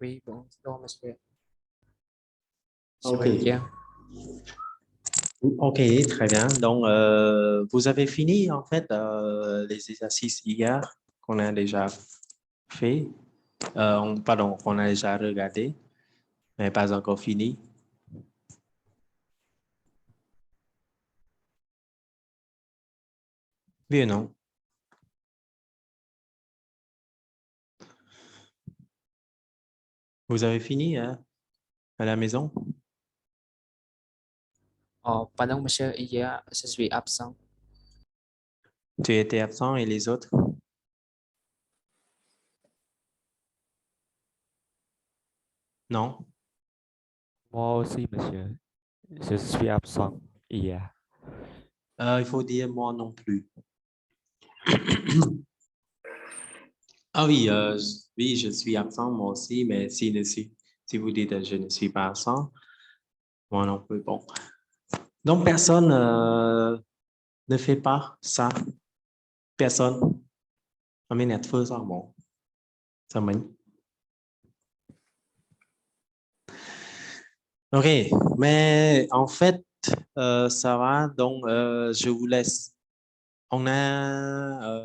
Oui, bonjour monsieur. Je Ok, vais bien. ok, très bien. Donc, vous avez fini en fait les exercices hier qu'on a déjà fait, pardon, qu'on a déjà regardé, mais pas encore fini. Oui ou non? Vous avez fini hein, à la maison? Pardon monsieur, hier je suis absent. Tu étais absent et les autres? Non? Moi aussi, monsieur. Je suis absent hier. Il faut dire moi non plus. Ah oui, oui, je suis absent moi aussi, mais si vous dites je ne suis pas absent, moi non plus. Bon. Donc, personne ne fait pas ça. Personne. Ở bên này phơ sao bộ sao mình ok mais en fait ça va donc je vous laisse on a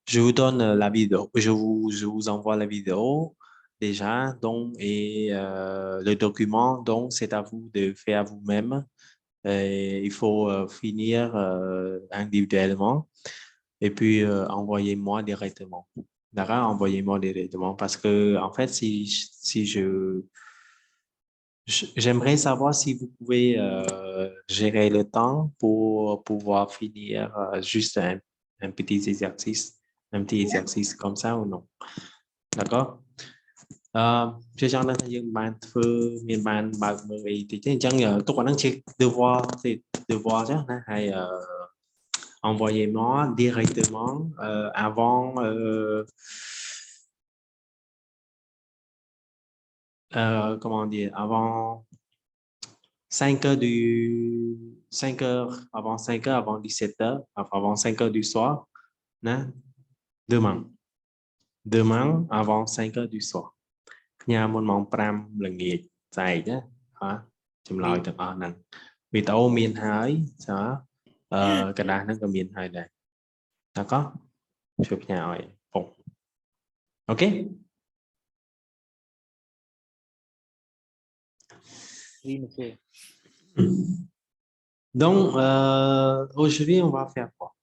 je vous donne la vidéo je vous envoie la vidéo déjà donc et le document donc c'est à vous de faire vous-même. Et il faut finir individuellement et puis envoyez-moi directement. D'accord, envoyez-moi directement parce que en fait, si j'aimerais savoir si vous pouvez gérer le temps pour pouvoir finir juste un petit exercice comme ça ou non. D'accord? ជាចង់ដឹងថាយើងបានធ្វើមានបានបើកមើលអីតិចទេអញ្ចឹងទុកអាហ្នឹងជា devoir ទេ devoir ចាណាហើយ envoyez-moi directement avant comment dire avant 5 heures avant 5 heures avant 17 heures avant 5 heures du soirណាdemain avant 5 heures du soir ផ្ញើមុនម៉ោង5ល្ងាចស្អែកណាចម្លើយ Oui, ទាំងអស់ហ្នឹងវីដេអូមានហើយកណ្ដាស់ហ្នឹងក៏មានហើយដែរតើក៏ជួយផ្ញើឲ្យពុកអូខេ oui monsieur. Donc, aujourd'hui, on va faire quoi?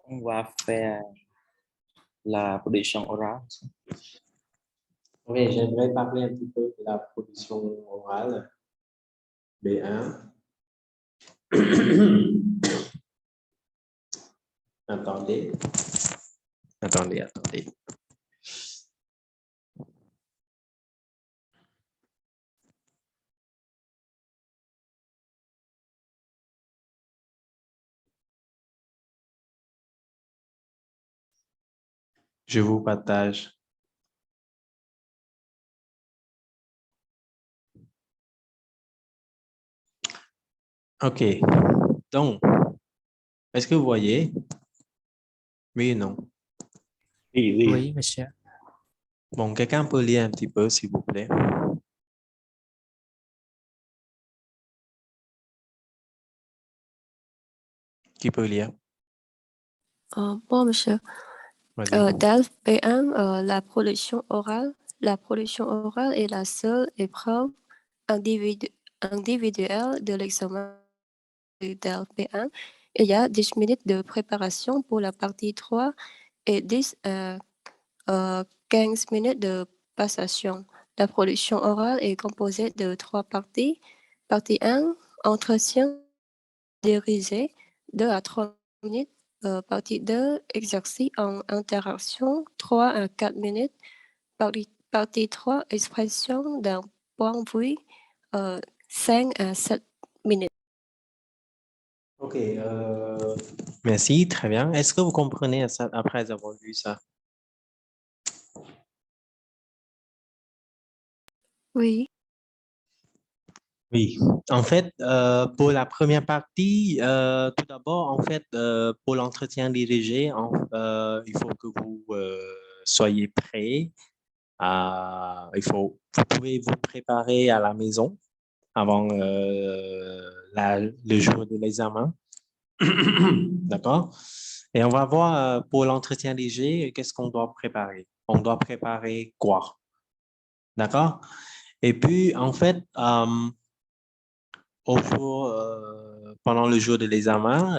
On va faire la production orale. Ok, j'aimerais parler un petit peu de la production orale, B1. Attendez, attendez. Je vous partage. Ok, donc, est-ce que vous voyez? Oui ou non? Oui, oui. Oui monsieur. Bon, quelqu'un peut lire un petit peu, s'il vous plaît. Qui peut lire? Bon, monsieur. Vas-y. DELF P1, la production orale. La production orale est la seule épreuve individuelle de l'examen du DELF P1. Il y a 10 minutes de préparation pour la partie 3 et 15 minutes de passation. La production orale est composée de 3 parties. Partie 1, entretien dirigé, 2 à 3 minutes. Partie 2, exercice en interaction, 3 à 4 minutes. Partie 3, expression d'un point de vue, 5 à 7 minutes. Ok, merci, très bien. Est-ce que vous comprenez ça après avoir vu ça? Oui. Oui, en fait, pour la première partie, tout d'abord, en fait, pour l'entretien dirigé, il faut que vous soyez prêts. Vous pouvez vous préparer à la maison avant le jour de l'examen. D'accord? Et on va voir pour l'entretien léger, qu'est-ce qu'on doit préparer? On doit préparer quoi? D'accord? Et puis, en fait, pendant le jour de l'examen,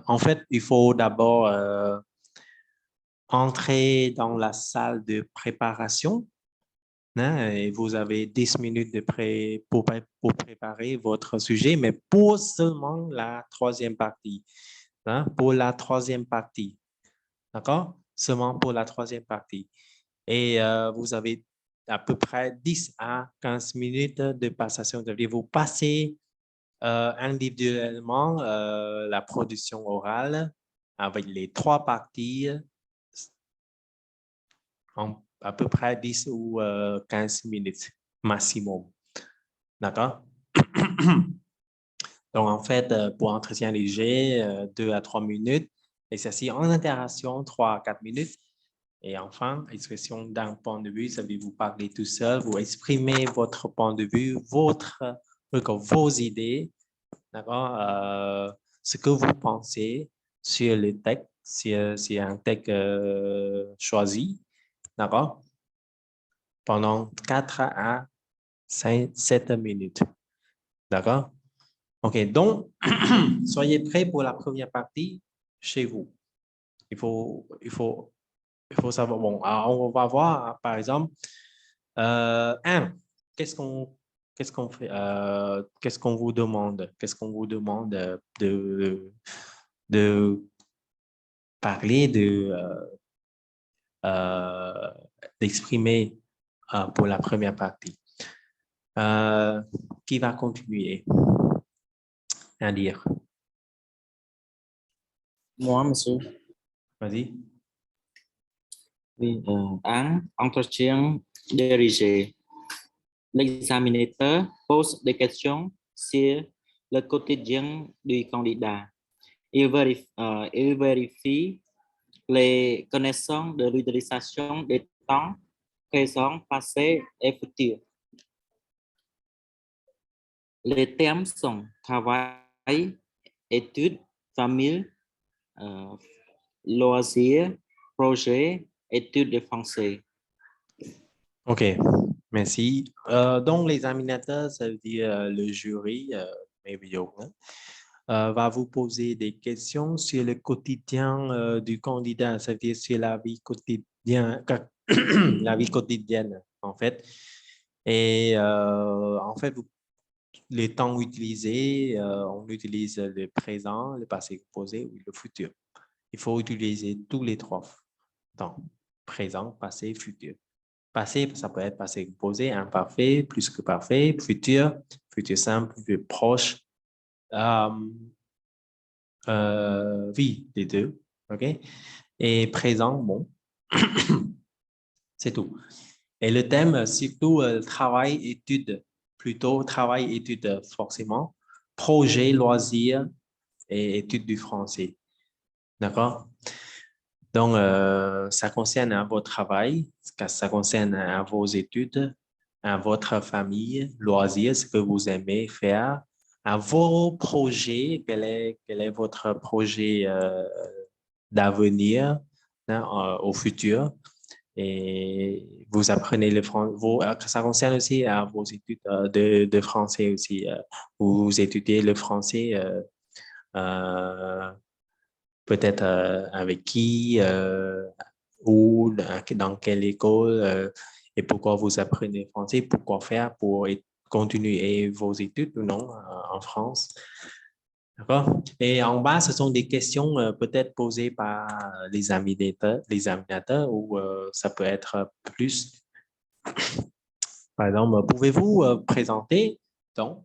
en fait, il faut d'abord entrer dans la salle de préparation, hein, et vous avez 10 minutes pour préparer votre sujet, mais pour seulement la troisième partie. Hein, pour la troisième partie. D'accord? Seulement pour la troisième partie. Et vous avez à peu près 10 à 15 minutes de passation. Vous passez individuellement la production orale avec les trois parties en à peu près 10 ou 15 minutes maximum. D'accord? Donc, en fait, pour entretien léger, 2 à 3 minutes. Exercice en interaction, 3 à 4 minutes. Et enfin, expression d'un point de vue, ça veut dire vous parlez tout seul, vous exprimez votre point de vue, vos idées, d'accord? Ce que vous pensez sur le texte, c'est un texte choisi, d'accord? Pendant 4 à 5, 7 minutes, d'accord? OK, donc, soyez prêts pour la première partie chez vous. Il faut savoir, bon, alors on va voir, par exemple, qu'est-ce qu'on fait, qu'est-ce qu'on vous demande? Qu'est-ce qu'on vous demande de parler, d'exprimer pour la première partie? Qui va continuer à dire? Moi, monsieur. Vas-y. Oui, entretien dirigé. L'examinateur pose des questions sur le quotidien du candidat. Il vérifie les connaissances de l'utilisation des temps présent, passé et futur. Les thèmes sont travail, études, famille, loisirs, projets, études de français. OK, merci. Donc, l'examinateur, ça veut dire le jury, va vous poser des questions sur le quotidien du candidat, ça veut dire sur la vie quotidienne, la vie quotidienne, en fait. Et en fait, les temps utilisés, on utilise le présent, le passé composé ou le futur. Il faut utiliser tous les trois temps, présent, passé, futur. Passé, ça peut être passé composé, imparfait, plus que parfait, futur, futur simple, futur proche. Oui, les deux. OK? Et présent, bon. C'est tout. Et le thème, surtout travail, études, plutôt travail, études, forcément. Projet, loisirs et études du français. D'accord? Donc, ça concerne à votre travail, ça concerne à vos études, à votre famille, loisirs, ce que vous aimez faire, à vos projets, quel est votre projet d'avenir, hein, au futur. Et vous apprenez le français. Ça concerne aussi à vos études de français aussi. Vous étudiez le français euh, peut-être avec qui, où, dans quelle école, et pourquoi vous apprenez le français, pourquoi faire pour continuer vos études ou non en France. D'accord? Et en bas, ce sont des questions peut-être posées par les examinateurs ou ça peut être plus. Par exemple, pouvez-vous présenter? Donc,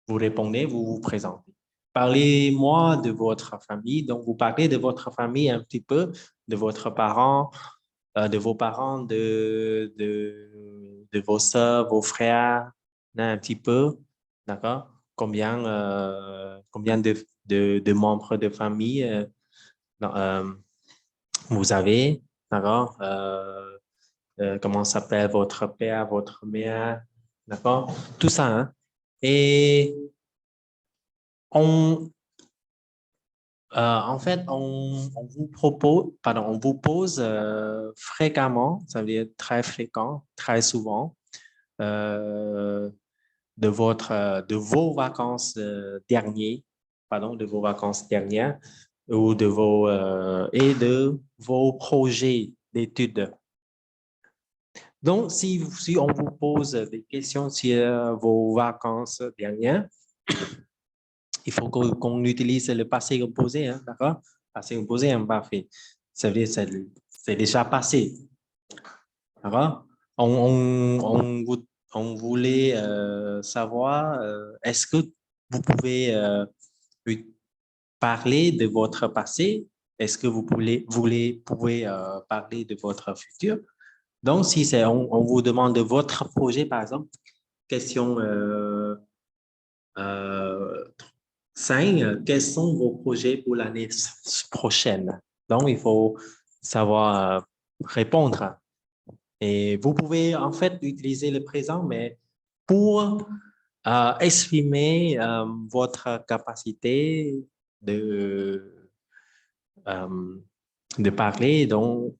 vous répondez, vous vous présentez. Parlez-moi de votre famille. Donc, vous parlez de votre famille un petit peu, de votre parent, de vos parents, de vos soeurs, vos frères, un petit peu, d'accord? Combien de membres de famille vous avez, d'accord? Comment s'appelle votre père, votre mère, d'accord? Tout ça, hein? Et en fait, on vous propose, pardon, on vous pose fréquemment, ça veut dire très fréquent, très souvent, de vos vacances de vos vacances dernières ou et de vos projets d'études. Donc, si on vous pose des questions sur vos vacances dernières, il faut qu'on utilise le passé composé, hein, d'accord? Passé composé imparfait. Ça veut dire que c'est déjà passé. D'accord? On voulait savoir, est-ce que vous pouvez parler de votre passé? Est-ce que vous pouvez parler de votre futur? Donc, si on vous demande de votre projet, par exemple, question 5, quels sont vos projets pour l'année prochaine? Donc, il faut savoir répondre. Et vous pouvez en fait utiliser le présent, mais pour exprimer votre capacité de, de parler, donc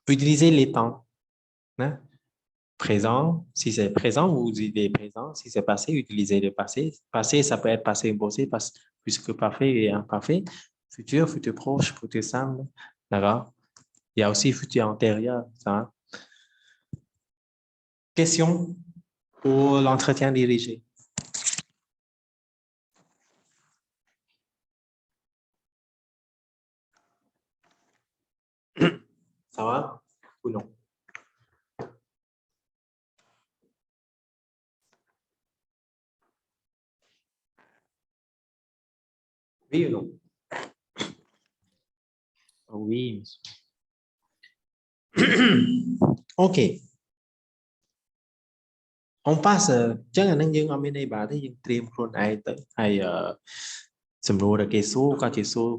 utilisez les temps. Hein? Présent, si c'est présent, vous utilisez présent. Si c'est passé, utilisez le passé. Passé, ça peut être passé imposé, puisque parfait et imparfait. Futur, futur proche, futur simple. D'accord? Il y a aussi futur antérieur. Ça. Question pour l'entretien dirigé. Ça va ou non? Oui ou non? Oui, OK. On passe ចឹងអានឹងយើងអត់មានអីបាទទេយើងត្រៀមខ្លួនឯងទៅហើយសំណួរដែលគេសួរក៏ជាសួរ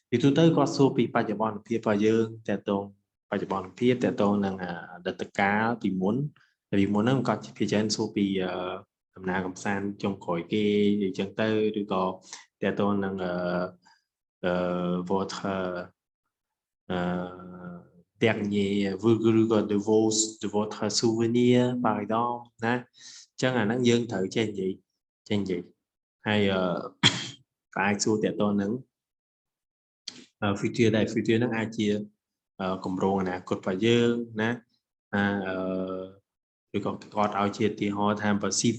ពីទូទៅគាត់សួរពីបច្ចុប្បន្នភាពរបស់យើងតើតងបច្ចុប្បន្នភាពតើតងនឹងអតីតកាលពីមុនហ្នឹងគាត់ជាច្រើនសួរពីដំណើរកម្សាន្តចុងក្រោយគេអញ្ចឹងទៅឬក៏តើតងនឹងvotre dernier de votre souvenir par exemple ណាអញ្ចឹងអាហ្នឹងយើងត្រូវចេះនិយាយហើយក៏អាចសួរតើតនឹង future ដែរ future ហ្នឹងអាចជាគម្រោងអនាគតរបស់យើងណាឬក៏គាត់ឲ្យជាឧទាហរណ៍ថាបើsi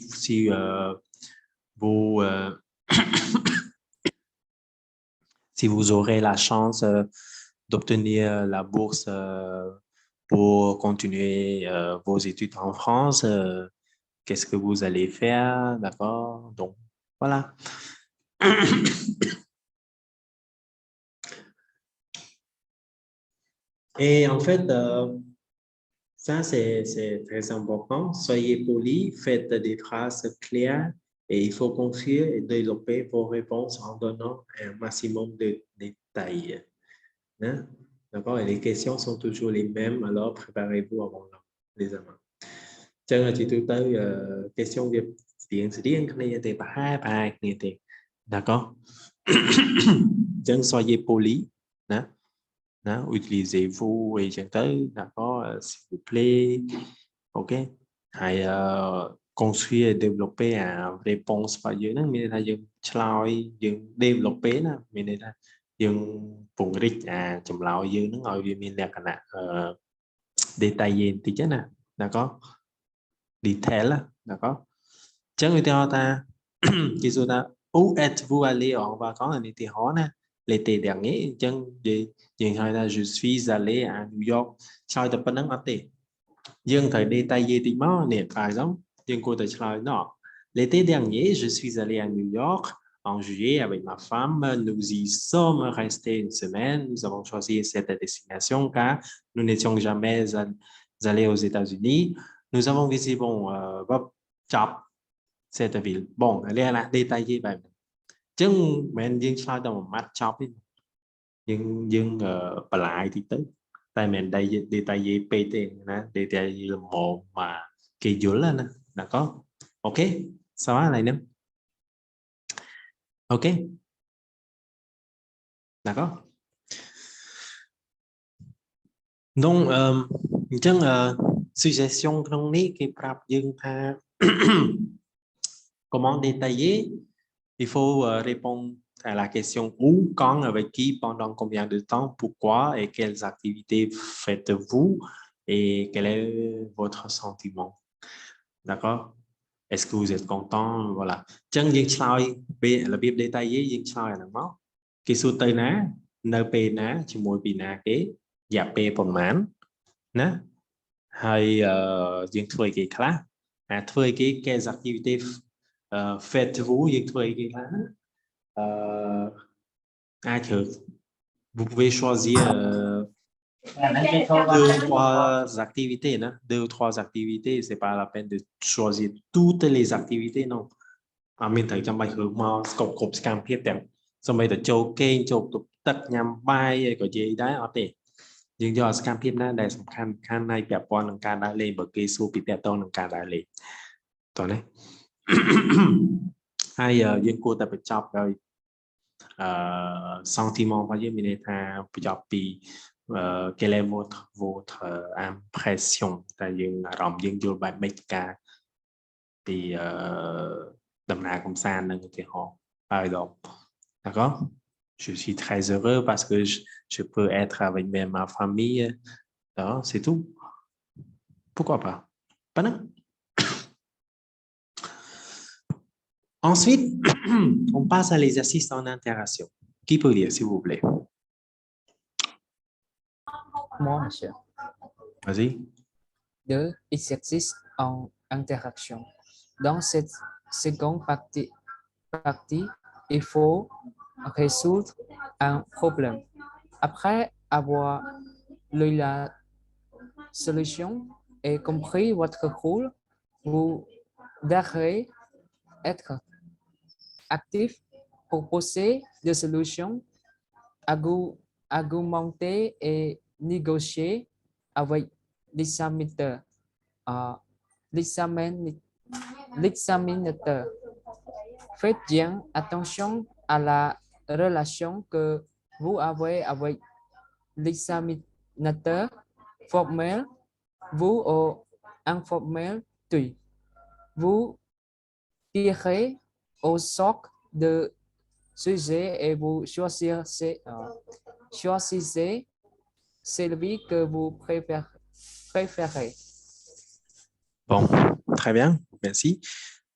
vous si vous aurez la chance d'obtenir la bourse pour continuer vos études en France, qu'est-ce que vous allez faire, d'accord? Donc, voilà. Et en fait, ça, c'est très important. Soyez poli, faites des phrases claires et il faut construire et développer vos réponses en donnant un maximum de détails. Hein? D'accord? Et les questions sont toujours les mêmes, alors préparez-vous avant les examens. ចឹងជាទូទៅ question វាស្រៀងគ្នាទេប្រហែលគ្នាទេ d'accord? ចឹង soyez poli ណា utilisez-vous អីចឹងទៅ d'accord? s'il vous plaît. OK? ហើយ construire et développer un réponse របស់យើងហ្នឹងមានន័យថាយើងឆ្លើយយើង developer ណាមានន័យថាយើងពង្រីកចម្លើយយើងហ្នឹងឲ្យវាមានលក្ខណៈ détaillé បន្តិចណា d'accord? detail ណា d'accord? ចឹងឧទាហរណ៍ថា គេសួរថា où êtes-vous allé en vacances ឧទាហរណ៍ណា l'été dernier ចឹងយើងហៅថា je suis allé à New York ឆ្លើយតែប៉ុណ្្នឹងអត់ទេយើងត្រូវ détaillé តិចមកនេះ par exemple យើងគួរតែឆ្លើយណោះ l'été dernier je suis allé à New York en juillet avec ma femme nous y sommes restés une semaine nous avons choisi cette destination car nous n'étions jamais allés aux États-Unis nous avons visité ចប់ cette ville bon đây là détaillé bài chứ mình dương sao đâu mà mắt chọc ấy dương bà lại thì tới tại mình đây détaillé PT nè détaillé là một mà kỳ dữ lên nè là có ok sao này nữa ok d'accord donc chứ suggestion trong này cái prap dương tha comment détailler il faut répondre à la question où, quand, avec qui, pendant combien de temps, pourquoi et quelles activités faites-vous et quel est votre sentiment. D'accord? Est-ce que vous êtes content? Voilà. Chân dương slide là biết détaillé dương slide là nó. Cái số tây ná, nơi p ná, chỉ mùi bị ná kế, dạ p phần mán. Ná. Hay dương thuê cái class. Thuê quelles activités faites-vous dương thuê cái class. Vous pouvez choisir deux ou trois activités, c'est pas la peine de choisir toutes les activités non. Mình thấy trong bài hướng mà cột scam tiếp theo, xong bây giờ châu kênh châu tục tất nhằm bài có gì đấy ở đây, nhưng do scam tiếp đó để sắm khăn nàyแบบบอลหนังการได้เลยเบอร์เกซูปีแบบตองหนังการได้เลยตอนนี้ hay dân cô ta phải chọc rồi sentiment par exemple il est un quelle est votre impression c'est-à-dire rộng dân vô bài mấy ca thì đầm nào cũng xa nên thì họ par exemple d'accord je suis très heureux parce que je peux être avec ma famille đó c'est tout pourquoi pas pas non. Ensuite, on passe à l'exercice en interaction. Qui peut lire, s'il vous plaît? Moi, monsieur. Vas-y. Deux exercices en interaction. Dans cette seconde partie, il faut résoudre un problème. Après avoir lu la solution et compris votre rôle, vous devrez être actif, proposer des solutions, argumenter et négocier avec l'examinateur. L'examinateur. Faites bien attention à la relation que vous avez avec l'examinateur formel, vous ou informel, tùy. Vous tirez au sort de sujet et vous choisissez celui que vous préférez. Bon, très bien, merci.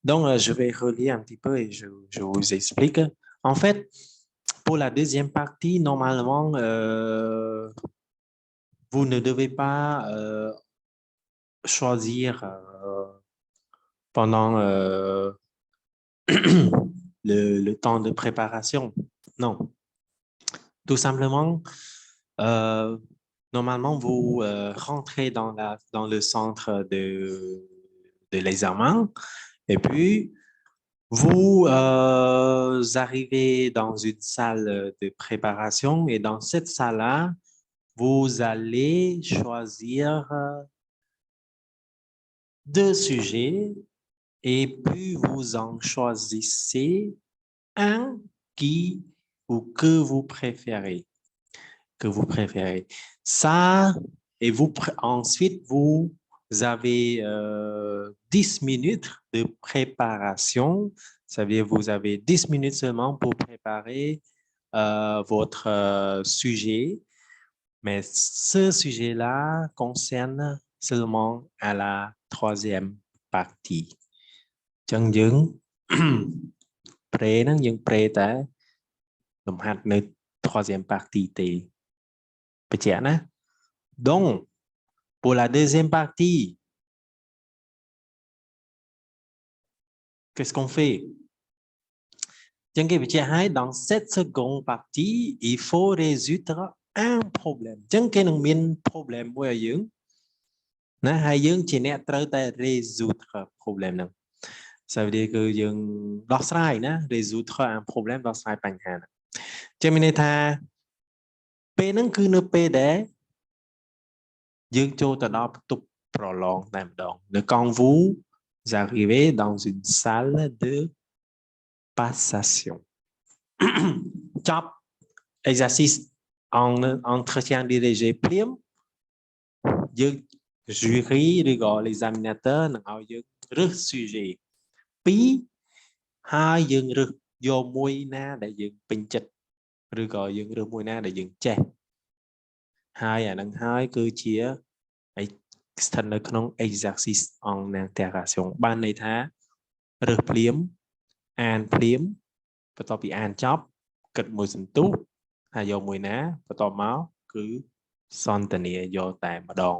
Donc, je vais relire un petit peu et je vous explique. En fait, pour la deuxième partie, normalement, vous ne devez pas choisir pendant le temps de préparation. Non. Tout simplement, normalement, vous rentrez dans le centre de l'examen et puis vous arrivez dans une salle de préparation et dans cette salle-là, vous allez choisir deux sujets et puis vous en choisissez un ou que vous préférez. Ça, et ensuite, vous avez 10 minutes de préparation. Ça veut dire vous avez 10 minutes seulement pour préparer votre sujet. Mais ce sujet-là concerne seulement à la troisième partie. Chân dứng pré nó dừng pré ta đồng hạt nơi troisième partie tê. Donc, pour la deuxième partie, qu'est-ce qu'on fait? Dans cette seconde partie, il faut résoudre un problème. Problème résoudre problème. ça veut dire queយើងដោះស្រាយណា résoudre un problème ដោះស្រាយបញ្ហាណាចឹងមានន័យថាពេលហ្នឹងគឺនៅពេលដែលយើងចូលទៅដល់បន្ទប់ប្រឡងតែម្ដង Le quand vous arrivez dans une salle de passation ចប់ exercice en entretien dirigé ភ្លាមយើង jury ឬក៏ l'examinateur នឹងឲ្យយើងរើស sujet 2ហើយយើងរើសយកមួយណាដែលយើងពេញចិត្តឬក៏យើងរើសមួយណាដែលយើងចេះហើយអានឹងហើយគឺជាស្ថិតនៅក្នុង exercice en intégration បានន័យថារើសភ្លាមអានភ្លាមបន្ទាប់ពីអានចប់គិតមួយសន្ទុះហើយយកមួយណាបន្ទាប់មកគឺសន្ទនាយកតែម្ដង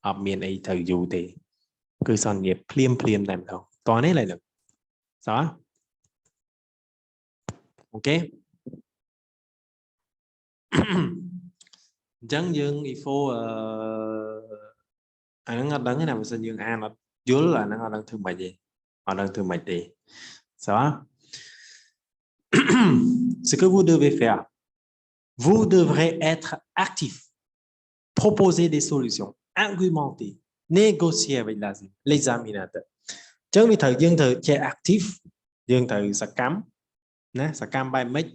អត់មានអីត្រូវយូរទេគឺសន្ទនាភ្លាមតែម្ដងតោះនេះឡើយនឹងសោះអូខេអញ្ចឹងយើង il faut អាហ្នឹងអត់ដឹងទេណាបើសិនយើងអានអត់យល់អាហ្នឹងអត់ដឹងធ្វើម៉េចទេអត់ដឹងធ្វើម៉េចទេ ça va ce que vous devez faire vous devrez être actif proposer des solutions argumenter négocier avec l'examinateur អញ្ចឹងវាត្រូវយើងត្រូវចេះ active យើងត្រូវសកម្មណាសកម្មបែបម៉េច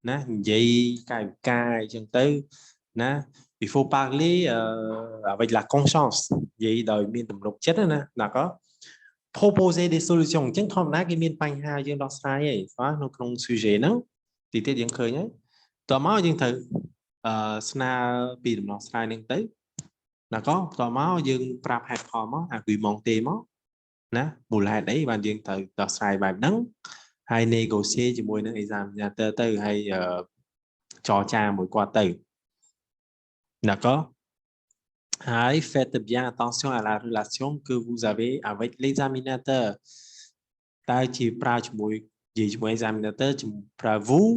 ណានិយាយកាយវិការអញ្ចឹងទៅណា il faut parler avec la conscience និយាយដោយមានទំនុកចិត្តណា d'accord proposer des solutions អញ្ចឹងធម្មតាគេមានបញ្ហាយើងដោះស្រាយឯងបាទនៅក្នុង sujet ហ្នឹងទីទៀតយើងឃើញហើយតមកយើងត្រូវស្នើពីដំណោះស្រាយហ្នឹងទៅ d'accord តមកយើងប្រាប់ហេតុផលមក argumenté មកណាមូលហេតុអីបានយើងត្រូវដោះស្រាយបែបហ្នឹងហើយ négocier ជាមួយនឹង examinateur ទៅហើយចរចាមួយគាត់ទៅ d'accord faites bien attention à la relation que vous avez avec l'examinateur តើជាប្រើជាមួយនិយាយជាមួយ examinateur ប្រើ vous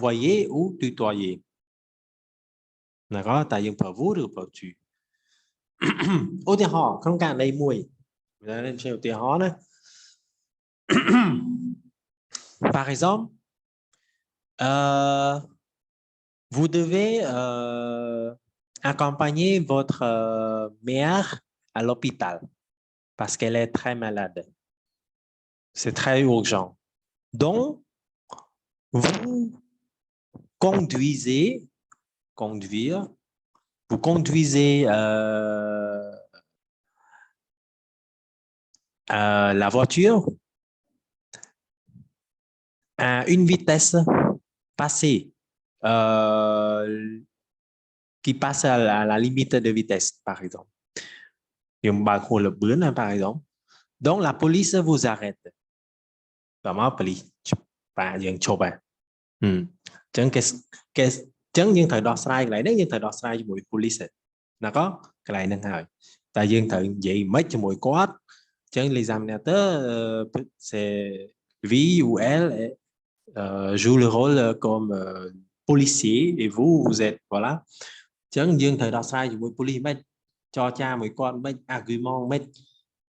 voyez ou tutoyer d'accord តើយើងប្រើ vous ឬប្រើ tu ឧទាហរណ៍ក្នុងករណីមួយខ្ញុំជាឧទាហរណ៍ណា par exemple vous devez accompagner votre mère à l'hôpital parce qu'elle est très malade. C'est très urgent. Donc, vous conduisez la voiture à une vitesse passée qui passe à la limite de vitesse, par exemple. Par exemple. Donc, la police vous arrête. Comment la police? Pas bien chauve. Chẳng những thời đó sai lại đấy, những thời đó sai cho mỗi police. Nó có cái này năng hỏi. Tại vì thời vậy mấy cho mỗi quát. Chẳng l'examinateur c'est lui ou elle joue le rôle comme policier et vous êtes voilà. Chẳng dương thời đó sai với police mấy cho cha mấy con mấy argument mấy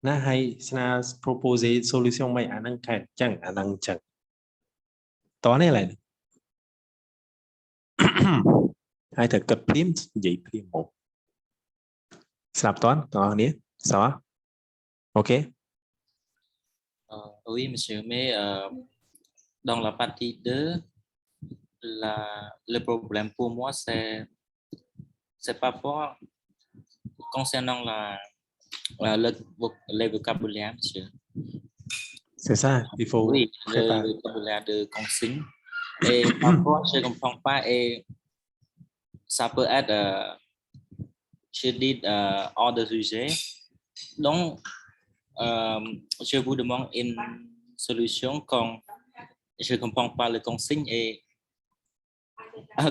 nó hay na propose solution mấy anh năng chẳng anh năng chẳng đó này lại hai thật cật phím gì phím một sạp toán đó nhé sao ok oui monsieur mais dans la partie 2 le problème pour moi c'est pas fort concernant les vocabulaire, monsieur. C'est ça, il faut... Oui, le vocabulaire de consigne. Et parfois, je ne comprends pas et ça peut être, je dis, hors de sujet. Donc, je vous demande une solution quand je ne comprends pas le consigne et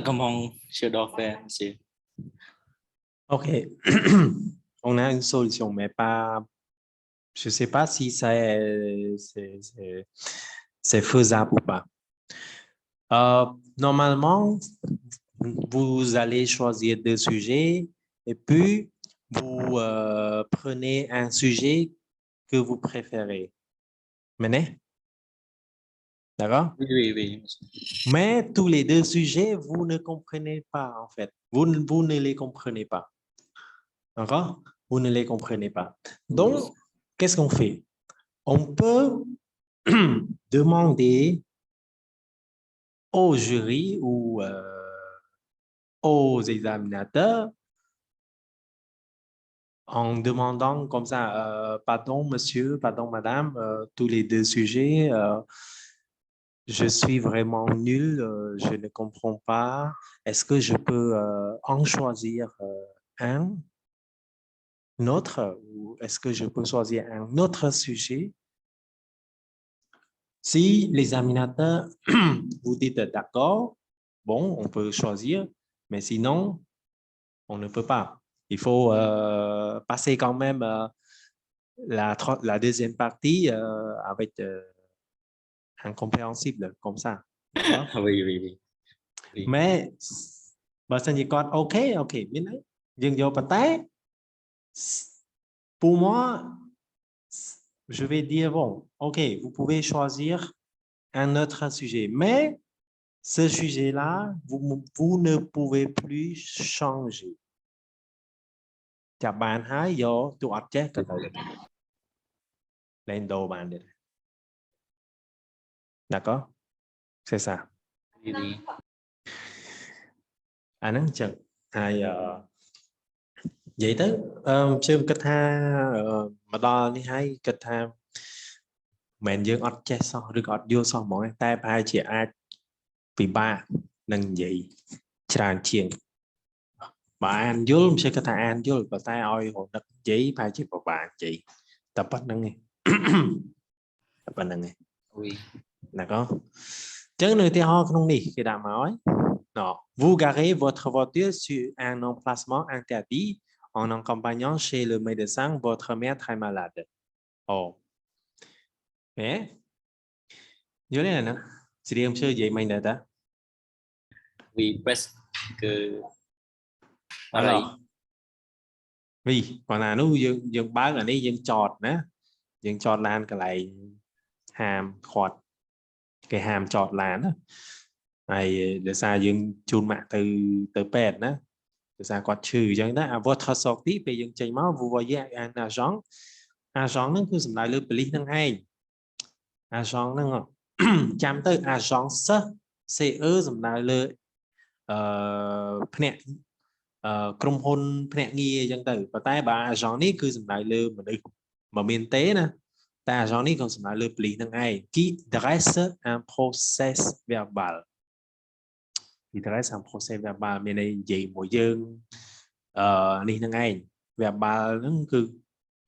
comment je dois faire, monsieur. Ok, on a une solution, mais pas, je ne sais pas si c'est faisable ou pas. Normalement, vous allez choisir 2 sujets et puis vous prenez un sujet que vous préférez. Menez? D'accord? Oui. Mais tous les deux sujets, vous ne comprenez pas en fait. Vous ne les comprenez pas. D'accord? Vous ne les comprenez pas. Donc, qu'est-ce qu'on fait? On peut demander au jury ou aux examinateurs en demandant comme ça, pardon monsieur, pardon madame, tous les deux sujets, je suis vraiment nul, je ne comprends pas. Est-ce que je peux en choisir un autre ou est-ce que je peux choisir un autre sujet? Si l'examinateur vous dit d'accord, bon, on peut choisir, mais sinon, on ne peut pas. Il faut passer quand même la deuxième partie avec incompréhensible, comme ça. D'accord? Oui. Mais, បើសិនជាគាត់អូខេមានន័យយើងយកប៉ុន្តែ pour moi je vais dire bon ok vous pouvez choisir un autre sujet mais ce sujet-là vous ne pouvez plus changer ចាប់បានហើយយកទូអត់ចេះក៏ទៅលែងដូរបានទៀត d'accord c'est ça Oui. អាហ្នឹងចឹងហើយនិយាយទៅជើងគិតថាមកដល់នេះហើយគិតថាមិនមែនយើងអត់ចេះសោះឬក៏អត់យល់សោះហ្មងតែប្រហែលជាអាចពិបាកនឹងនិយាយច្រើនជាងបើអានយល់មិនใช่គិតថាអានយល់ប៉ុន្តែឲ្យរដឹកនិយាយប្រហែលជាពិបាកនិយាយតែប៉ុណ្្នឹងឯងតែប៉ុណ្្នឹងឯង Oui. d'accord ចឹងនៅឧទាហរណ៍ក្នុងនេះគេដាក់មកហើយ Non, vous garez votre voiture sur un emplacement interdit en accompagnant chez le médecin votre mère très malade. Oh. Mais, vous voyez là, c'est dire monsieur j'ai mal là. Oui, presque que pareil. Alors, oui, còn là nous dương bán ở đây dương chọt nè, dương chọt lan cái này hàm khọt, cái hàm chọt lan á, này để sao dương chun mạng từ pet nè. Sao có trừ chẳng đó votre sortie về những chảy máu vous voyez un agent nó cứ lại lưu beli năng hay agent năng chăm tới agence CE dùm lại lưu phènក្រុមហ៊ុនភ្នាក់ងារអញ្ចឹងទៅប៉ុន្តែបើ agent នេះគឺសំដៅលើមនុស្សមកមានទេណាតែ agent នេះក៏សំដៅលើ police នឹងឯង qui dresse un procès verbal qui dresse un procès verbal មានន័យនិយាយមួយយើងនេះនឹងឯង verbal ហ្នឹងគឺ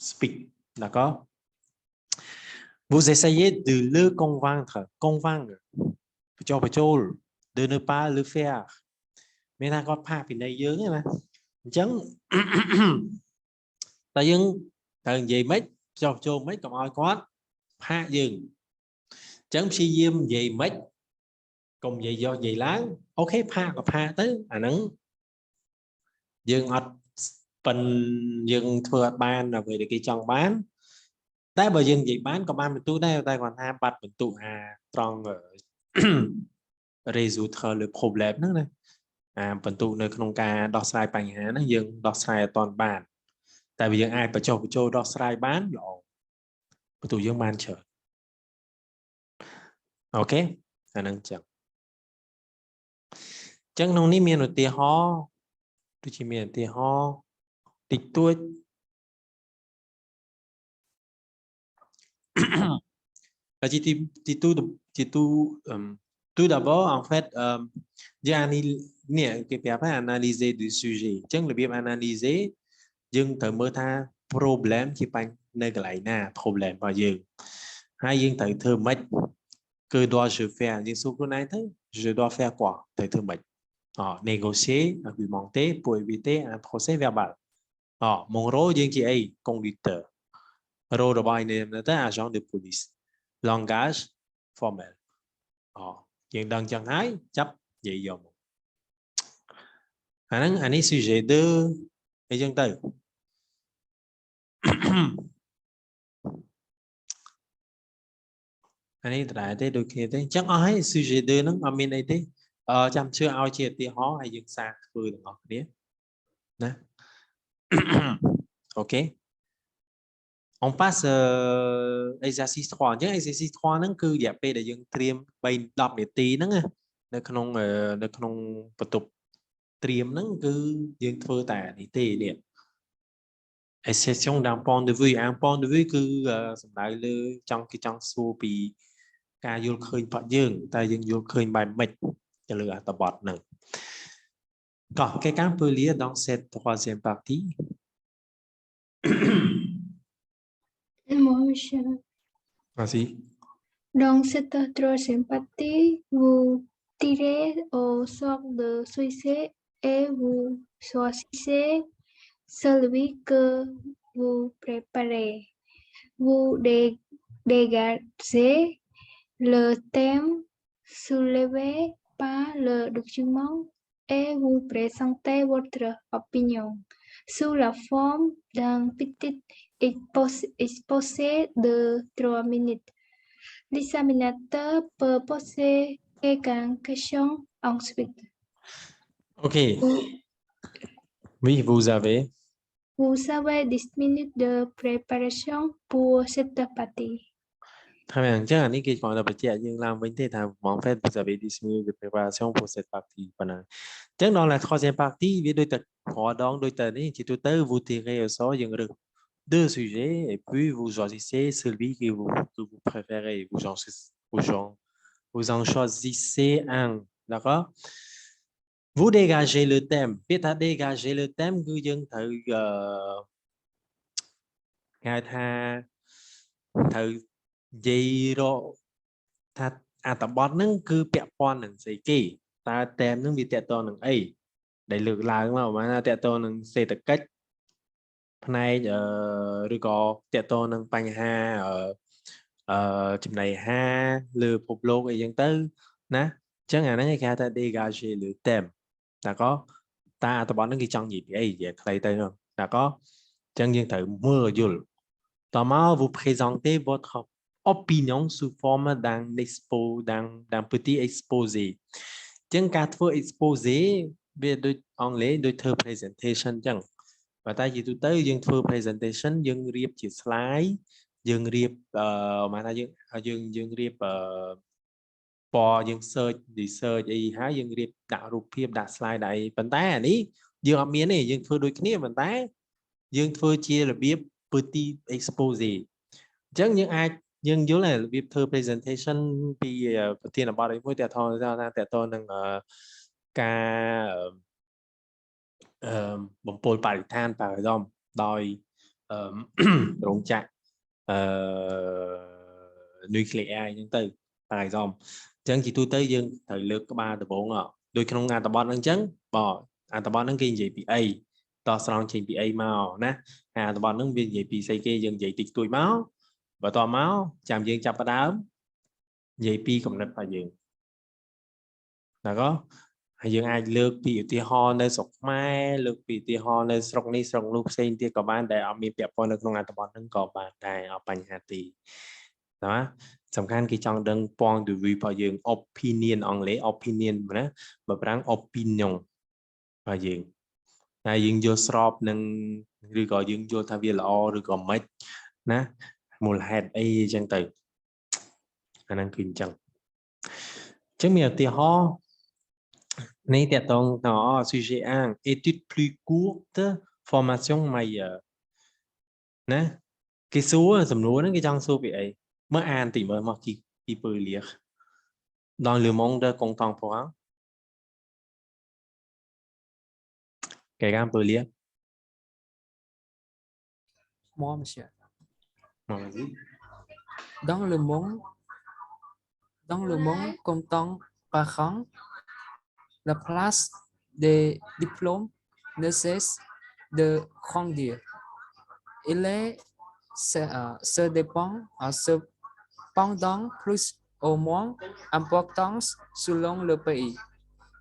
speak d'accord vous essayez de le convaincre បញ្ចុល de ne pas le faire មានថាគាត់ផាកពិន័យយើងណាអញ្ចឹងតែយើងត្រូវនិយាយមិនចុះចូលមិនកុំឲ្យគាត់ផាកយើងអញ្ចឹងព្យាយាមនិយាយមិនកុំនិយាយយកនិយាយឡើងអូខេផាកក៏ផាកទៅអាហ្នឹងយើងអត់ប៉ិនយើងធ្វើអត់បានអ្វីដែលគេចង់បានតែបើយើងនិយាយបានក៏បានបន្ទូដែរតែគាត់ថាបាត់បន្ទូអាត្រង់ résoudre le problème ហ្នឹងណាបន្ទូនៅក្នុងការដោះស្រាយបញ្ហាហ្នឹងយើងដោះស្រាយអត់ទាន់បានតែបើយើងអាចបញ្ចុះបញ្ចូលដោះស្រាយបានល្អបន្ទូយើងបានច្រើនអូខេអាហ្នឹងចឹងក្នុងនេះមានឧទាហរណ៍ដូចជាមានឧទាហរណ៍តិចតួចtout d'abord en fait j'aiគេប្រាប់ថា analyser du sujet អញ្ចឹងរបៀប analyser យើងត្រូវមើលថា problem ជាបញ្ហានៅកន្លែងណា problem របស់យើងហើយយើងត្រូវធ្វើម៉េចគឺ dois je faire យើងសួរខ្លួនឯងទៅ je dois faire quoi ត្រូវធ្វើម៉េចnégocier argumenter pour éviter un procès verbal mon rôle យើងជាអី conducteur rôle របស់ឯងទៅ agent de police langage formel យើងដឹងចឹងហើយចាប់និយាយយកមកអាហ្នឹងអានេះ sujet 2អីចឹងទៅ anh ấy lại thế đôi khi thế chắc ai sujet đưa nó ở bên đây thế chăm chưa ao chia thì họ hay dừng xa vừa được ngọt đấy nè ok on passe exercice 3 chứ exercice 3 nó cứ đẹp để dừng tiêm bay đọc để tí nó nghe nó không bắt tục tiêm nó cứ dừng thưa tả thì tê điện exception d'un point de vue un point de vue គឺសំដៅលើចង់គេចង់សួរពីការយល់ឃើញរបស់យើងតើយើងយល់ឃើញបែបម៉េចទៅលើអត្ថបទហ្នឹងក៏ quelqu'un peut lire dans cette troisième partie Moi, monsieur. Vas-y. Dans cette troisième partie, vous tirez au sort de succès et vous choisissez celui que vous préparez. Vous dégagez le thème soulevé par le document et vous présentez votre opinion sous la forme d'un petit exposé de 3 minutes. L'examinateur peut poser quelques questions ensuite. Ok. Oui, vous avez. Vous avez 10 minutes de préparation pour cette partie. Très bien. Chắc là những cái gọi là bật trẻ nhưng làm vấn đề là món phép vous avez 10 minutes de préparation pour cette partie. Chắc đó là troisième partie với đôi tật họ đón đôi tật ấy chỉ tôi tới vous tirez au sort những được deux sujets et puis vous choisissez celui que vous préférez. Vous en choisissez un. D'accord? Vous dégagez le thème. Biết ta dégager le thème cứ dân thử ngài thử gì rồi ta tập bot nó cứ bẹp con nằng xây kỳ ta tem nó bị tẹt to nằng ấy để lược là đúng mà nó tẹt to nằng xây tập cách này rồi có tẹt to nằng bánh ha chừng này ha lừa phục lô cái dân tư nè chẳng hạn nó nghe ta dégage le thème đã có ta tập bot nó ghi trong gì ấy vậy thầy tên không đã có chẳng dân thử mưa dùl Thomas, vous présentez votre opinion sous forme d'un petit exposé. Chẳng cả thưa exposé về đôi anglais đôi thơ presentation chẳng. Và ta chỉ tới dương thưa presentation dương riêng chỉ slide dương riêng mà ta dương riêng bò dương search gì hả dương riêng đạoรูปភាពដាក់ slide đâyប៉ុន្តែអានេះយើងអត់មានទេយើងធ្វើដូចគ្នាប៉ុន្តែយើងធ្វើជារបៀបpetit exposé អញ្ចឹងយើងអាចយើងយល់តែរបៀបធ្វើ presentation ពីប្រធានបទអីមួយតើតើនឹងការបំពល់បរិស្ថានបរិដំដោយរោងចក្រnuclear អញ្ចឹងទៅបរិដំអញ្ចឹងជាទូទៅយើងត្រូវលើកក្បាលដំបូងដូចក្នុងអត្ថបទហ្នឹងអញ្ចឹងបាទអត្ថបទហ្នឹងគេនិយាយពីអីតោះស្រង់ចេញពីអីមកណាអាអត្ថបទហ្នឹងវានិយាយពីស្អីគេយើងនិយាយតិចតួចមកបន្តមកចាំយើងចាប់ផ្ដើមនិយាយពីកំណត់របស់យើងណាក៏ហើយយើងអាចលើកពីឧទាហរណ៍នៅស្រុកខ្មែរលើកពីឧទាហរណ៍នៅស្រុកនេះស្រុកនោះផ្សេងទៀតក៏បានដែលអត់មានពាក់ព័ន្ធនៅក្នុងអត្ថបទហ្នឹងក៏បានដែរអត់បញ្ហាទេណាសំខាន់គេចង់ដឹង point de vue របស់យើង opinion អង់គ្លេស opinion ណាបើប្រាំង opinion របស់យើងហើយយើងយល់ស្របនឹងឬក៏យើងយល់ថាវាល្អឬក៏មិនណាមូលហេតុអីអញ្ចឹងទៅអាហ្នឹងគឺអញ្ចឹងមានឧទាហរណ៍នេះតើតងទៅ sujet 1 étude plus courte formation meilleure ណាគេសួរសំណួរហ្នឹងគេចង់សួរពីអីមើលអានតិចមើលមកqui peut lire dans le monde contemporain quelqu'un peut lire Moi, monsieur. Vas-y. Dans le monde contemporain, la place des diplômes ne cesse de grandir. Il est se dépend cependant plus ou moins importance selon le pays.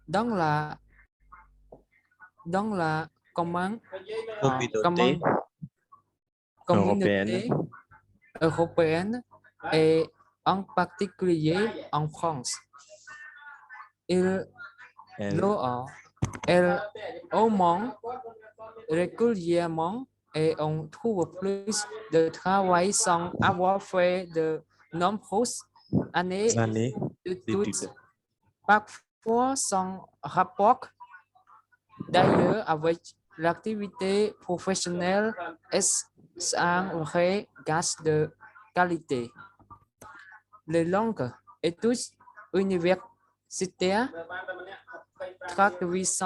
Dans la communauté européenne et en particulier en France. Il augmente régulièrement et on trouve plus de travail sans avoir fait de nombreuses années années d'études, d'études. parfois sans rapport d'ailleurs avec l'activité professionnelle sans vrai gage de qualité. Les langues études universitaires traduisent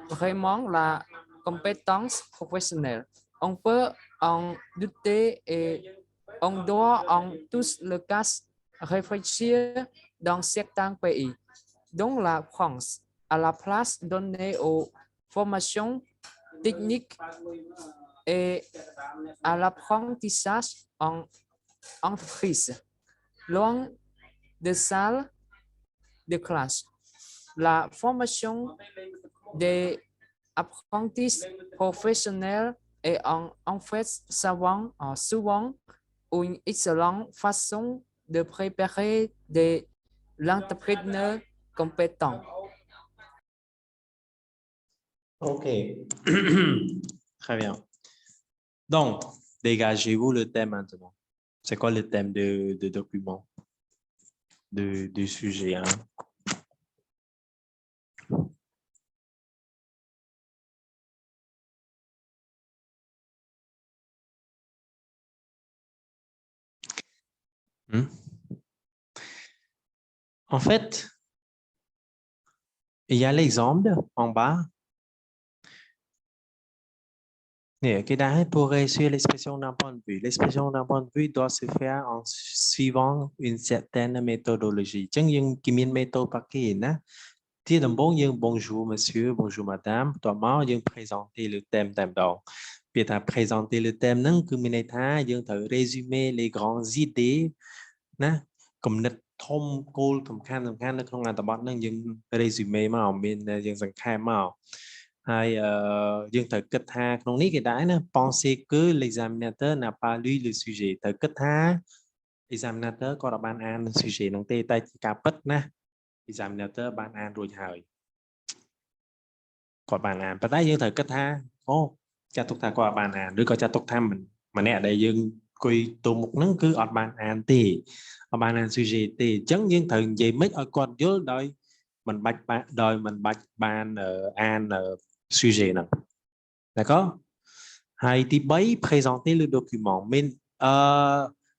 vraiment la compétence professionnelle. On peut en douter et on doit en tous les cas réfléchir dans certains pays, dont la France, à la place donnée aux formations techniques et à l'apprentissage en entreprise, loin des salles de classe. La formation des apprentis professionnels est en fait souvent une excellente façon de préparer des entrepreneurs compétents. Ok. Très bien. Donc, dégagez-vous le thème maintenant. C'est quoi le thème de document, du sujet, hein? En fait, il y a l'exemple en bas. Pour réussir l'expression d'un point de vue. L'expression d'un point de vue doit se faire en suivant une certaine méthodologie. Chẳng những cái méthode par qui Thì bonjour monsieur, bonjour madame. Toi, moi, présenter le thème d'abord. Puis tu as présenté le thème, que mình thử résumer les grandes idées. Comme notre thông côสำคัญនៅក្នុងអត្ថបទហ្នឹងយើង resume មកមានយើងសង្ខេបមកហើយយើងត្រូវគិតថាក្នុងនេះគេដែរណា penser que l'examinateur n'a pas lu le sujet ត្រូវគិតថា examinateur គាត់អត់បានអាន sujet ហ្នឹងទេតែជាការពិតណា examinateur បានអានរួចហើយគាត់បានអានប៉ុន្តែយើងត្រូវគិតថាអូចាត់ទុកថាគាត់អត់បានអានឬក៏ចាត់ទុកថាម្នាក់ដែលយើងគួយទូមុខហ្នឹងគឺអត់បានអានទេអត់បានអាន sujet ទេអញ្ចឹងយើងត្រូវនិយាយមិនឲ្យគាត់យល់ដោយមិនបាច់បានអាន sujet ហ្នឹង d'accord ហើយទី3 présenter le document មាន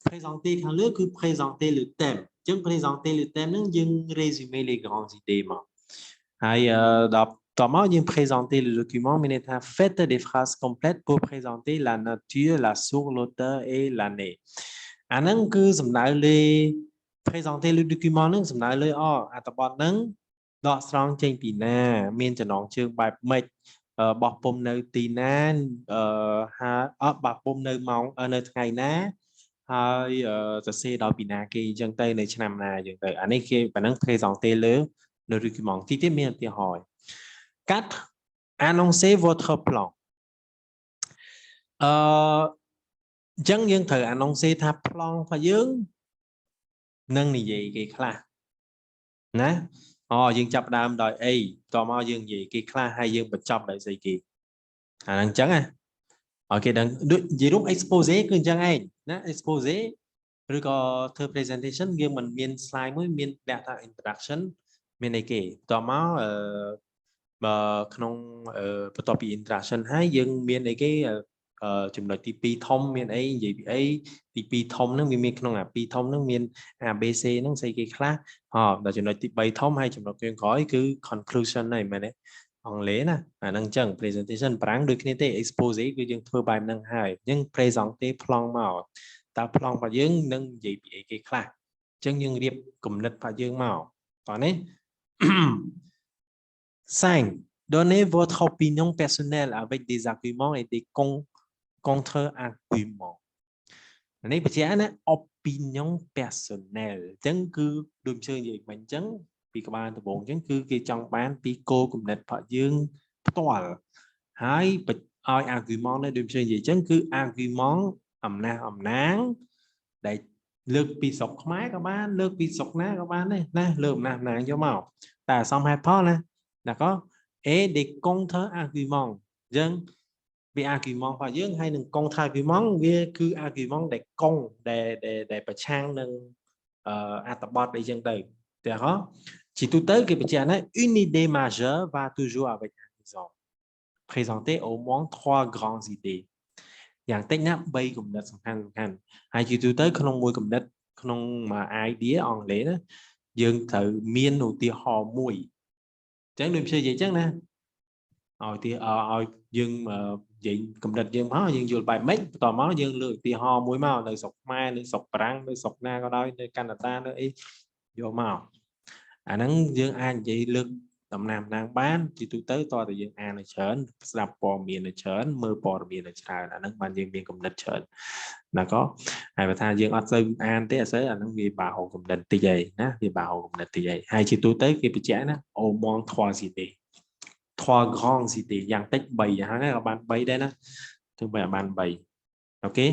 présenter ខាងលើគឺ présenter le thème អញ្ចឹង présenter le thème ហ្នឹងយើង résumer les grandes idées មកហើយComment bien présenter le document, mais faites des phrases complètes pour présenter la nature, la source, l'auteur et l'année. Anh cứ présenter le document, à tập bản đọc xong trên pina, miền chân nón chương bài mệt, bọc bom nơi tina, bọc bom nơi mong nơi ngày ná, hayจะเซดอปีนากีจังเตในชนามนาจังเตอันนี้คือbản năng présenter le document. Tí tiếp miền tiếng hỏi. 4. Annoncez votre plan. ចឹងយើងត្រូវ annoncer ថា plan របស់យើងនឹងនិយាយគេខ្លះណាយើងចាប់ដើមដោយអីតមកយើងនិយាយគេខ្លះហើយយើងបញ្ចប់ដោយស្អីគេអាហ្នឹងចឹងណាអូខេដឹងដូចនិយាយរួម expose គឺអញ្ចឹងឯងណា expose ឬក៏ធ្វើ presentation យើងមិនមាន slide មួយមានដាក់ថា introduction មានអីគេតមកក្នុងបន្ទាប់ពី interaction ហើយយើងមានអីគេចំណុចទី2ធំមានអីនិយាយពីអីទី2ធំហ្នឹងវាមានក្នុងអា2ធំហ្នឹងមាន ABC ហ្នឹងស្អីគេខ្លះដល់ចំណុចទី3ធំហើយចំណុចចុងក្រោយគឺ conclusion ហ្នឹងមែនទេអង់គ្លេសណាអាហ្នឹងអញ្ចឹង presentation ប្រាំងដូចគ្នាទេ expose គឺយើងធ្វើបែបហ្នឹងហើយអញ្ចឹង presenter plan មកតើ plan របស់យើងនឹងនិយាយពីអីគេខ្លះអញ្ចឹងយើងរៀបគំនិតរបស់យើងមកតោះនេះ 5. Donnez votre opinion personnelle avec des arguments et des contre-arguments. Này bây giờ là opinion personnelle. Chẳng cứ đôi chơi gì mình chẳng vì các bạn bốn chẳng cứ cái trong bán vì cô cùng nét phải dương toàn. Hai argument này đôi chơi gì chẳng cứ argument ẩm náng để lược bị sọc máy các bạn lược bị sọc ná các bạn này nè lược nằm náng cho màu ta xong hai part nè là có để công thơ argument dân vì argument và dương hay đừng công thơ argument về cứ argument để công để bật trang nâng atabot để dân từ được không chỉ tôi tới cái chuyện này une idée majeure va toujours avec un exemple présenter au moins 3 grandes idées อย่างតិចណាស់3គំនិតសំខាន់ហើយជាទូទៅក្នុងមួយគំនិតក្នុងមួយ idea អង់គ្លេសណាយើងត្រូវមានឧទាហរណ៍មួយអញ្ចឹងដូចខ្ញុំនិយាយអញ្ចឹងណាឲ្យយើងនិយាយគំនិតយើងមកយើងយល់បែបម៉េចបន្តមកយើងលើកឧទាហរណ៍មួយមកនៅស្រុកខ្មែរនៅស្រុកបារាំងនៅស្រុកណាក៏ដោយនៅកាណាដានៅអីយកមកអាហ្នឹងយើងអាចនិយាយលើកដំណាំណាងបានជាទូទៅតើតើយើងអានច្រើនស្ដាប់ព័ត៌មានច្រើនមើលព័ត៌មានច្រើនអាហ្នឹងបានយើងមានគំនិតច្រើនណាក៏ហើយបើថាយើងអត់សូវអានទេអត់សូវអាហ្នឹងវាបាហៅគំនិតតិចឯណាវាបាហៅគំនិតតិចឯហើយជាទូទៅគេបញ្ជាក់ណាអូម៉ងធွာស៊ីទេ3 grandes idées យ៉ាងតិច3ហ្នឹងក៏បាន3ដែរណាถึงបាន3អូខេ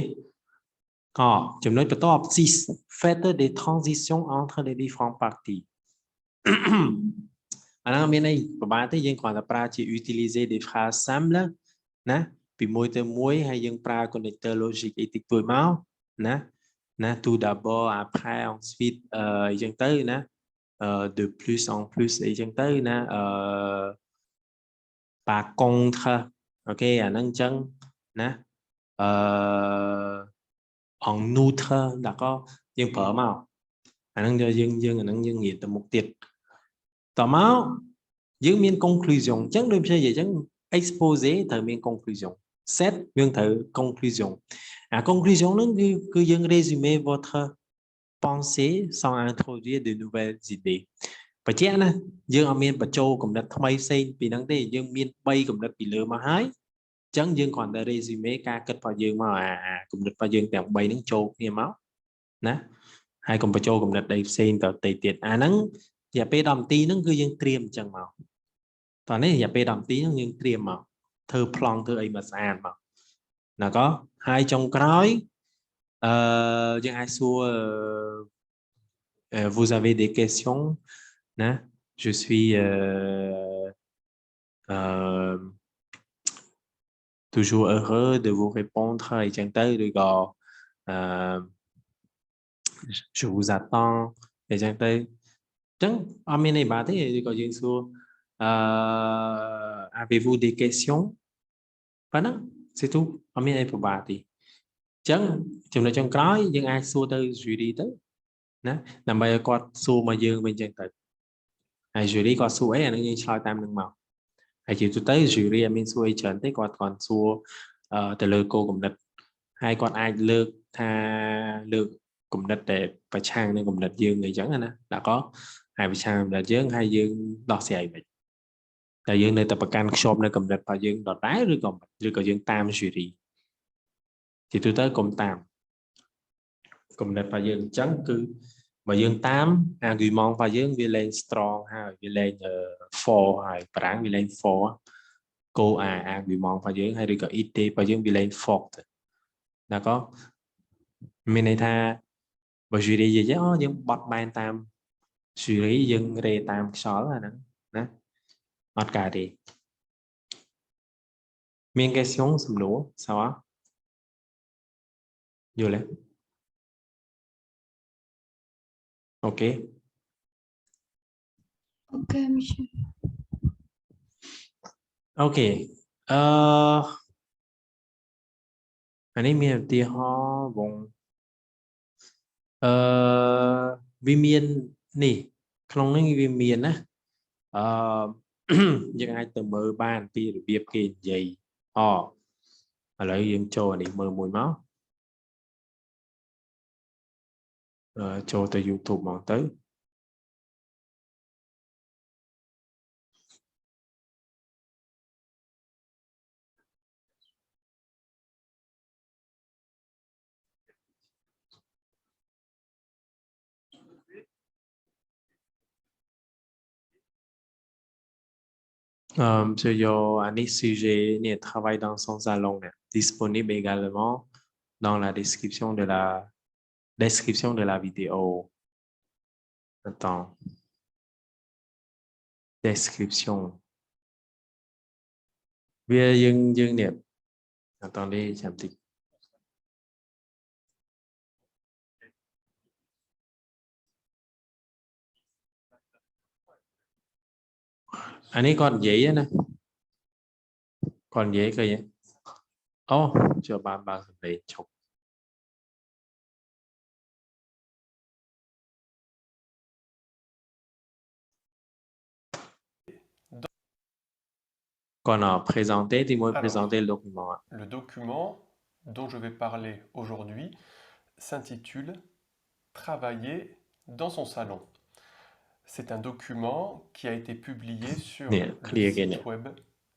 ចំណុចបន្ទាប់6 faites des transitions entre les différentes parties អាហ្នឹងមានន័យប្រហែលទេយើងគ្រាន់តែប្រើជា utiliser des phrases simples ណាពីមួយទៅមួយហើយយើងប្រើ connecteur logique អីតិចតួចមកណា tout d'abord après ensuite អីចឹងទៅណា de plus en plus អីចឹងទៅណាpar contre អូខេអាហ្នឹងអញ្ចឹងណា en outre d'accord យើងប្រើមកអាហ្នឹងយើងអាហ្នឹងយើងនិយាយទៅមុខទៀតតមកយើងមាន conclusion អញ្ចឹងដូចខ្ញុំនិយាយអញ្ចឹង exposé ត្រូវមាន conclusion set យើងត្រូវ conclusion អា conclusion ហ្នឹងគឺយើង résumé votre pensée sans introduire de nouvelles idées បញ្ជាក់ណាយើងអត់មានបញ្ចូលគំនិតថ្មីផ្សេងពីហ្នឹងទេយើងមាន3គំនិតពីលើមកហើយអញ្ចឹងយើងគ្រាន់តែ résumé ការគិតរបស់យើងមកអាគំនិតរបស់យើងទាំង3ហ្នឹងចូលគ្នាមកណាហើយកុំបញ្ចូលគំនិតផ្សេងទៅទៀតអាហ្នឹងរយៈពេល10នាទីហ្នឹងគឺយើងត្រៀមអញ្ចឹងមកតោះនេះរយៈពេល10នាទីហ្នឹងយើងត្រៀមមកធ្វើប្លង់ធ្វើអីមកស្អាតមកណាក៏ហើយចុងក្រោយយើងអាចសួរvous avez des questions ណា je suis toujours heureux de vous répondre អីចឹងទៅឬក៏je vous attends អីចឹងទៅចឹងអត់មានអីបាទេឬក៏យើងសួរavez-vous des questions ប៉ុណ្ណឹង c'est tout អត់មានអីពិបាកទេចឹងចំណុចចុងក្រោយយើងអាចសួរទៅ jury ទៅណាដើម្បីឲ្យគាត់សួរមកយើងវិញចឹងទៅហើយ jury គាត់សួរអីអានឹងយើងឆ្លើយតាមនឹងមកហើយជាទូទៅ jury អត់មានសួរអីច្រើនទេគាត់សួរទៅលើគោលគំនិតហើយគាត់អាចលើកថាលើកគំនិតដែលប្រឆាំងនឹងគំនិតយើងអីចឹងណាដាក់ក៏ហើយប្រឆាំងគំនិតយើងហើយយើងដោះស្រាយវិញតែយើងនៅតែប្រកាន់ខ្ជាប់នៅគំនិតរបស់យើងដដែលឬក៏យើងតាម jury ជាទូទៅកុំតាមគំនិតរបស់យើងអញ្ចឹងគឺបើយើងតាម argument របស់យើងវាលែង strong ហើយវាលែង for ហើយបារាំងវាលែង for គោលargument របស់យើងហើយឬក៏ idea របស់យើងវាលែង fort ណាក៏មានន័យថាបើ jury និយាយយើងបត់បែនតាម jury យើងរេតាមខ្យល់អាហ្នឹងណាអត់កើតទេមាន question សំណួរសោះយល់ទេOK OK, monsieur. OK អានេះមានឧទាហរណ៍បងវាមាននេះក្នុងនេះវាមានណាយើងអាចទៅមើលបានពីរបៀបគេនិយាយឥឡូវយើងចូលអានេះមើលមួយមកចូលទៅ YouTube មកទៅMonsieur Yo, Anis sujet ni travaille dans son salon, disponible également dans la description de la vidéo. Attends. Description. Bia dương niệm. Attendez, chạm tịch. Anh ấy còn giấy nè. Còn giấy cơ vậy. Ô, cho ba để chụp. Qu'on a présenté, dis-moi présenter le document. Le document dont je vais parler aujourd'hui s'intitule « Travailler dans son salon ». C'est un document qui a été publié sur le site web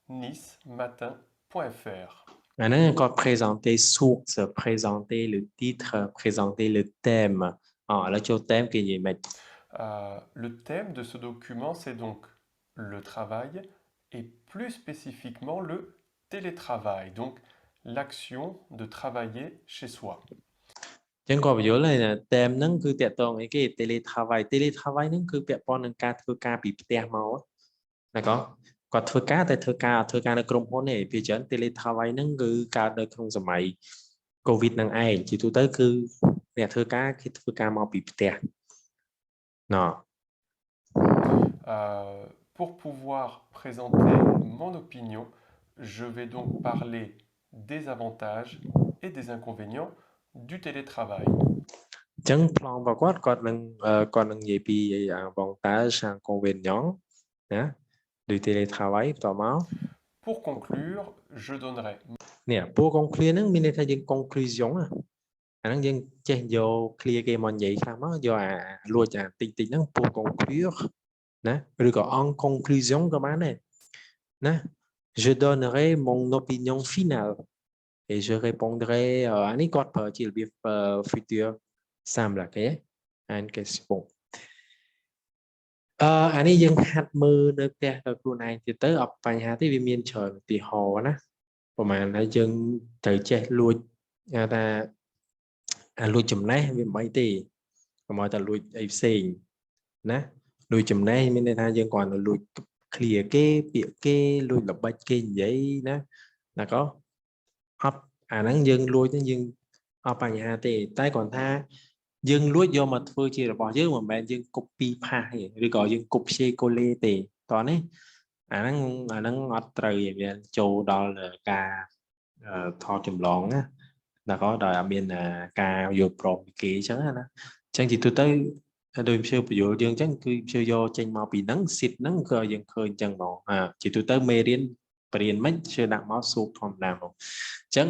nicematin.fr. Maintenant, encore présenter source, présenter le titre, présenter le thème. Là, tu as le thème qui est mettre. Le thème de ce document, c'est donc le travail et plus spécifiquement le télétravail, donc l'action de travailler chez soi. Chẳng có ví dụ là theme nó cứ tiệt tông cái teletravail nó cứ tiệt ponនឹងការធ្វើការពីផ្ទះមកណាគាត់ធ្វើការតែធ្វើការនៅក្រុមហ៊ុនទេពីច្រើន teletravail ហ្នឹងគឺកើតនៅក្នុងសម័យ COVID ហ្នឹងឯងជាទូទៅគឺអ្នកធ្វើការគេធ្វើការមកពីផ្ទះណ៎ Pour pouvoir présenter mon opinion, je vais donc parler des avantages et des inconvénients du télétravail. ចឹងប្លង់របស់គាត់នឹងនិយាយពី avantage inconvénient ណា du télétravail បន្តមក Pour conclure, je donnerai នេះ pour conclure ហ្នឹងមានន័យថាយើង conclusion អាហ្នឹងយើងចេះយក clear គេមកនិយាយខ្លះមកយកលួចតិចហ្នឹង pour conclure ណាឬក៏ en conclusion ក៏បានដែរណា je donnerai mon opinion finale et je répondrai អានេះគាត់ប្រើជារបៀប future simple គេអាន question អានេះយើងហាត់មើលនៅផ្ទះដល់ខ្លួនឯងទៀតទៅអត់បញ្ហាទេវាមានច្រើនឧទាហរណ៍ណាប្រហែលហើយយើងត្រូវចេះលួចថាលួចចំណេះវាមិនអីទេកុំឲ្យតែលួចអីផ្សេងណាលួចចំណេះមានន័យថាយើងគ្រាន់តែលួច clear គេពាក្យគេលួចល្បិចគេនិយាយណាក៏អត់អាហ្នឹងយើងលួចហ្នឹងយើងអត់បញ្ហាទេតែគ្រាន់ថាយើងលួចយកមកធ្វើជារបស់យើងមិនមែនយើង copy paste ទេឬក៏យើង copier coller ទេតោះនេះអាហ្នឹងអត់ត្រូវវាចូលដល់ការថតចម្លងណាក៏ដោយអត់មានការយល់ព្រមពីគេអញ្ចឹងណាអញ្ចឹងជាទូទៅដោយព្យាបញ្យល់យើងអញ្ចឹងគឺព្យាយកចេញមកពីហ្នឹង sit ហ្នឹងក៏យើងឃើញអញ្ចឹងមកជាទូទៅមេរៀនបរៀនមិនព្យាដាក់មកសួរធម្មតាមកអញ្ចឹង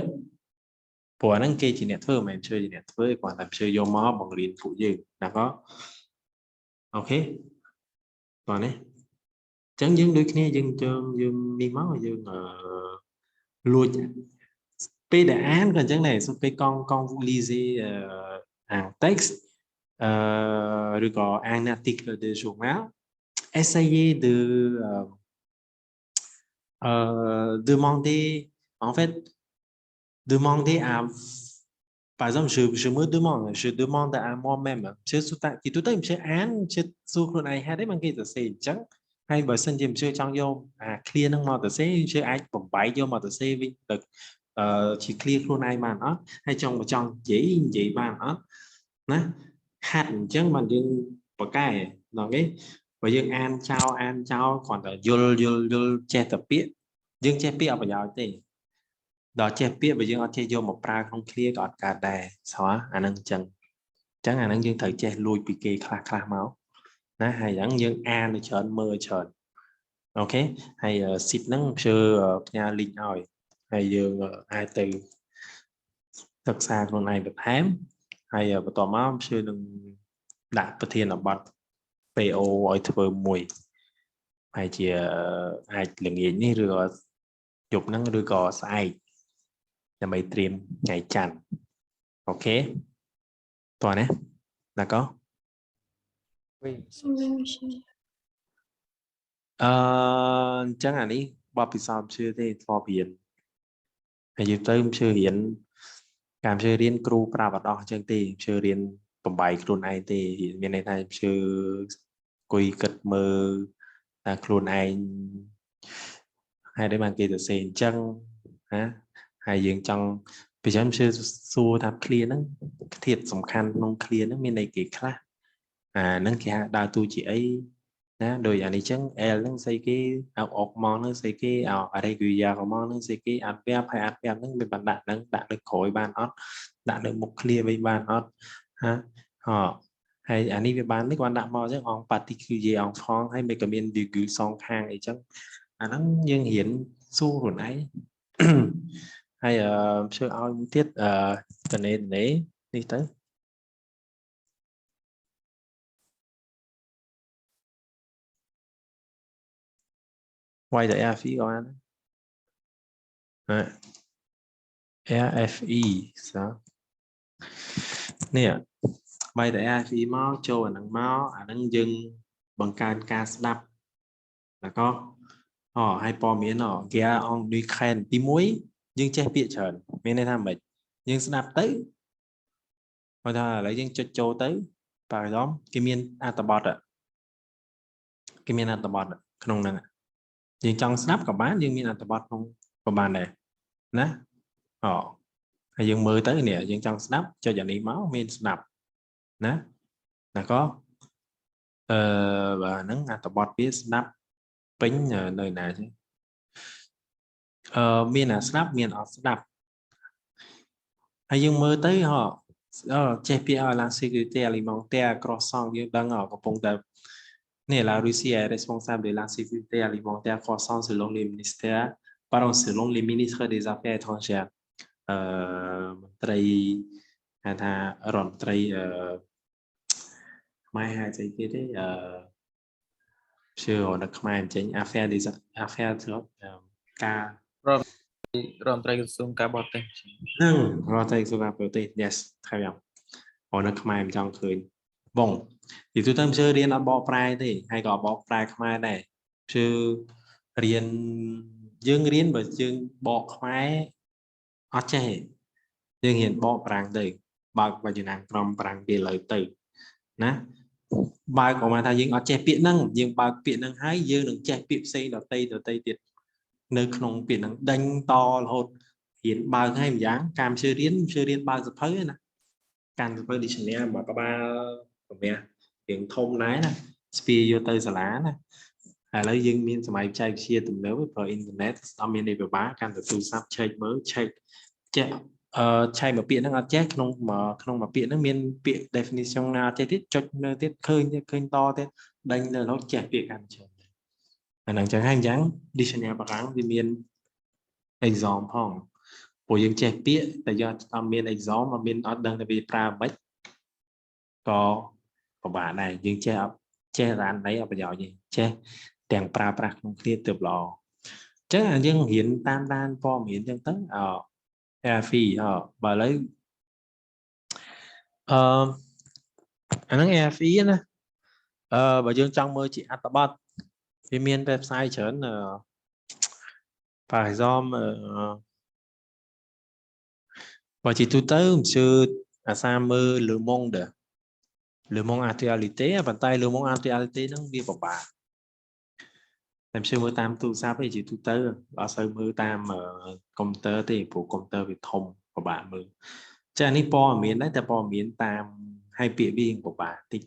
ព្រោះហ្នឹងគេជាអ្នកធ្វើមិនមែនជាអ្នកធ្វើគាត់តែព្យាយកមកបង្រៀនពួកយើងណាក៏អូខេតោះនេះអញ្ចឹងយើងដូចគ្នាយើងនេះមកយើងលួចពេលដែលអានក៏អញ្ចឹងដែរសូមពេលquand vous lisez un texteឬក៏ un article de journal essayez de demander en fait demander à par exemple je demande à moi-même ជាទូទៅខ្ញុំអានជាសួរខ្លួនឯងហេតុអីបានគេទៅសេអញ្ចឹងហើយបើសិនជាខ្ញុំចង់យកអា clear ហ្នឹងមកទៅសេខ្ញុំអាចបំបែកយកមកទៅសេវិញទៅជា clear ខ្លួនឯងបានអត់ហើយចង់និយាយបានអត់ណាហាត់អញ្ចឹងបានយើងបកកែដល់គេបើយើងអានចោលគ្រាន់តែយល់ចេះតែពាក្យយើងចេះពាក្យអត់ប្រយោជន៍ទេដល់ចេះពាក្យបើយើងអត់ចេះយកមកប្រើក្នុង clear ក៏អត់កើតដែរស្រួលអាហ្នឹងអញ្ចឹងអាហ្នឹងយើងត្រូវចេះលួចពីគេខ្លះមកណាហើយអញ្ចឹងយើងអានទៅច្រើនមើលច្រើនអូខេហើយ sit ហ្នឹងផ្ញើ link ឲ្យហើយយើងអាចទៅសិក្សាខ្លួនឯងបន្ថែមហើយបន្តមកព្យានឹងដាក់ប្រធានបទ PO ឲ្យធ្វើមួយហើយជាអាចល្ងាចនេះឬក៏យប់ហ្នឹងឬក៏ស្អែកដើម្បីត្រៀមថ្ងៃច័ន្ទអូខេតោះណាd'accord Oui. អញ្ចឹងអានេះបបពិសោធន៍ព្យាទេធ្លាប់រៀនហើយយើងទៅព្យារៀន Cảm chơi riêng crew pra vật đó chân tì chơi riêng bầm bài luôn ai tì hiện bên này thay chơi quỳ cật mơ là luôn ai hai đứa bạn kia từ xền chân hả hai dương chân vì chấm chơi xua tháp clear nó thiệt sòng khăn nông clear nó bên này kì khác nâng kia đào tu chị ấy nè đôi anh ấy chân nó xây cái áo ốc món nó xây cái áo ở đây gửi ra của món nó xây cái ăn bẹp hay ăn bẹp nó bên bạn đặt được khối bàn ót đặt được một clear với bàn ót ha họ hay anh ấy với bàn mấy quan đặt mò chứ ông party gì ông phong hay mấy cái miền điều gửi song hàng ấy chứ nó nhưng hiện xu rồi ấy hay chưa ao tiết tuần này đi tới quay lại phía con FE sao nè bay tại FE máu châu nắng máu nắng dừng bằng ca snap là có hay po miếng nó kia ông đi khen tí muối nhưng che bịa trần bên này tham mình nhưng snap tới hoặc là lấy những châu tới và đó cái miếng atabot cái miếng atabot không nè nhưng trong snap của bán nhưng miếng atabot không của bạn này nè hay dương mười tới nè dương trong snap cho dành đi máu miếng snap nè là có và nắng atabot biết snap tính nơi nào chứ miền là snap miền ở snap hay dương mơ tới họ JPL là security alimentaire croissant như đang ở công tập này là Russie est responsable de la sécurité alimentaire croissant selon les ministères pardon selon les ministres des affaires étrangères Tây hay là rộn Tây mai hai cái đấy chưa được mai chính affaire des affaires ca Rộn trai xuống cả bọt đây. Rồi thầy số gặp protein yes thay vào ở nước mai trong khơi vòng thì tôi tâm chơi riêng ở bọ prai thì hay gọi bọ prai mai này chứ riêng dương riêng và dương bọ mai ở trẻ dương hiện bọ prang đây bạc và dương hàng from prang kia lời từ nè bài của mà thầy dương ở trẻ biển năng dương bạc biển năng hái dương đừng trẻ biển xây đợt tây tiệt nơi không biển năng đánh to hột hiện bao hai dáng cam chơi riêng bao giờ thấy nè cam giờ thấy đi xem nè mà có ba của mẹ hiện thông lái nè speed vô tới lá nè lấy dân miền sài chạy chia từng nếu với internet tao miền này về bá cam từ tu sắp chạy mới chạy chạy mà biển nó chết không mà biển nó miền biển definition nào chạy tiết cho tiết khơi to thế đây là nó chạy biển cam chơi năng chẳng hai dáng đi xem nè bạc đi miền exam phong của những trẻ biết tại do tao miền exam mà miền ở đang là bị pra bách có bạn này những che rán đấy ở bây giờ gì che đèn pra không liên tục lò chắc là dân hiện tam đan form hiện dân tới phi và lấy anh phí nè và dân trong mơ chị Atabot thì miền website chớn phải do và chỉ tôi tới sư sa mơ Le Monde actualité bàn tay Le Monde actualité nó đi vào bà làm sư mơ tam tu sao với chị tu tới ở sư mơ tam công tơ thì phụ công tơ về thông của bạn mơ cha ní po miền đấy ta po miền tam hay bịa biên của bà tích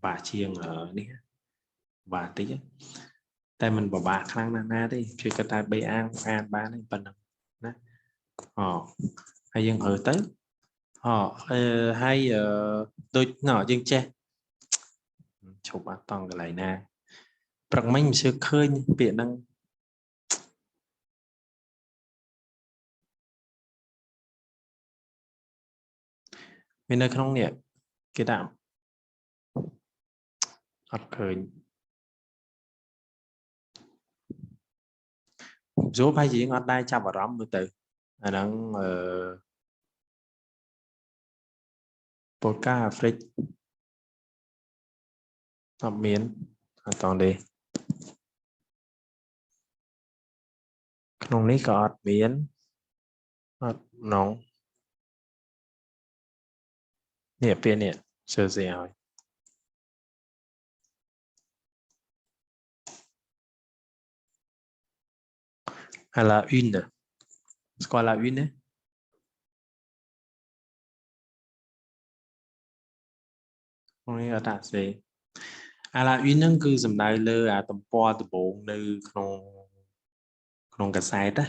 bà chiêng ở ní bà tích tại mình bảo bà khang na đi khi cái tai bay an ba này phần nè hay dân ở tới hay tôi nhỏ dân che chụp toàn cái này nè bằng mình sẽ khơi biển năng bên nơi không nhẹ cái đạm hoặc khơi số phải gì ngọt đai chạm vào rõm từ đang podcast Afric học miến toàn đi không ní có miến nóng nè bên nè sơ gì hỏi à la une c'est quoi la une không nghe ta sẽ à la une ហ្នឹងគឺសំដៅលើអាទំព័រដំបូងនៅក្នុងកាសែត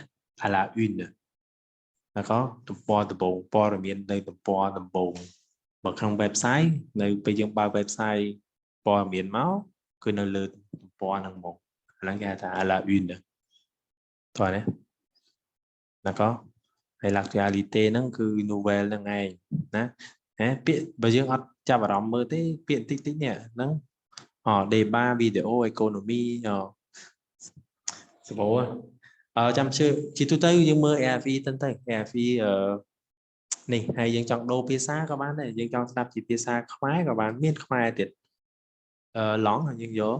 អាla une แล้วก็ទំព័រដំបូងព័ត៌មាននៅទំព័រដំបូងបើក្នុង website នៅពេលយើងបើក website ព័ត៌មានមកគឺនៅលើទំព័រហ្នឹងមកហ្នឹងគេហៅថា à la une តោះណាแล้วก็ហើយ l'actualité ហ្នឹងគឺ nouvelle ហ្នឹងឯងណាពាក្យបើយើងអត់ចាប់អារម្មណ៍មើលទេពាក្យតិចតិចនេះហ្នឹងdébat vidéo économie សម្បូរចាំជឿជាទូទៅយើងមើល AFE ទៅ AFE នេះហើយយើងចង់ដូរភាសាក៏បានដែរយើងចង់ស្ដាប់ជាភាសាខ្មែរក៏បានមានខ្មែរទៀតឡងយើងយក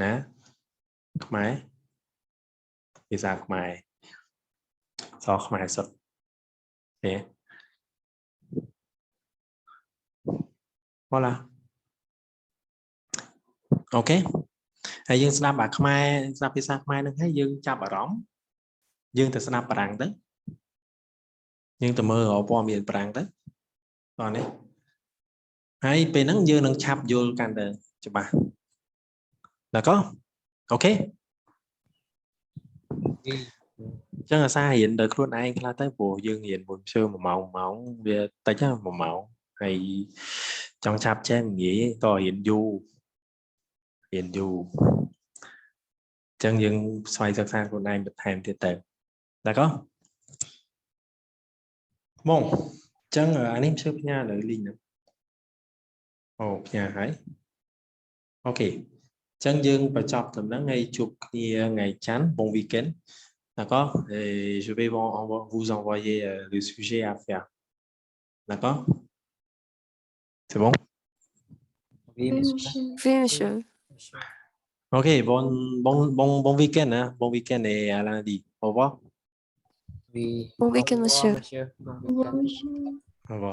ណាខ្មែរភាសាខ្មែរសខ្មែរសុទ្ធទេ voilà ok ហើយយើងស្ដាប់អាខ្មែរស្ដាប់ភាសាខ្មែរនឹងហើយយើងចាប់អារម្មណ៍យើងទៅស្ដាប់បារាំងទៅយើងទៅមើលព័ត៌មានបារាំងទៅបងនេះហើយពេលហ្នឹងយើងនឹងឆាប់យល់កាន់តែច្បាស់ដល់ក៏អូខេចឹងអាសារៀនដល់ខ្លួនឯងខ្លះទៅព្រោះយើងរៀនមួយជើ1 ម៉ោងវាតិច1 ម៉ោងហើយចង់ឆាប់ចេះងាយតរៀនយូរចឹងយើងស្វ័យសិក្សាខ្លួនឯងបន្ថែមទៀតទៅដល់ក៏បងចឹងអានេះជឿផ្ញើលើលីងហ្នឹងអូផ្ញើហើយអូខេចឹងយើងបញ្ចប់ត្រឹមហ្នឹងហើយជួបគ្នាថ្ងៃច័ន្ទbon week-end d'accord et je vais vous envoyer le sujet à faire d'accord c'est bon Oui, monsieur. Oui, monsieur. ok bon week-end hein bon week-end et à lundi au revoir Oui. Bon week-end, Au revoir, monsieur. monsieur. Bon week-end. au revoir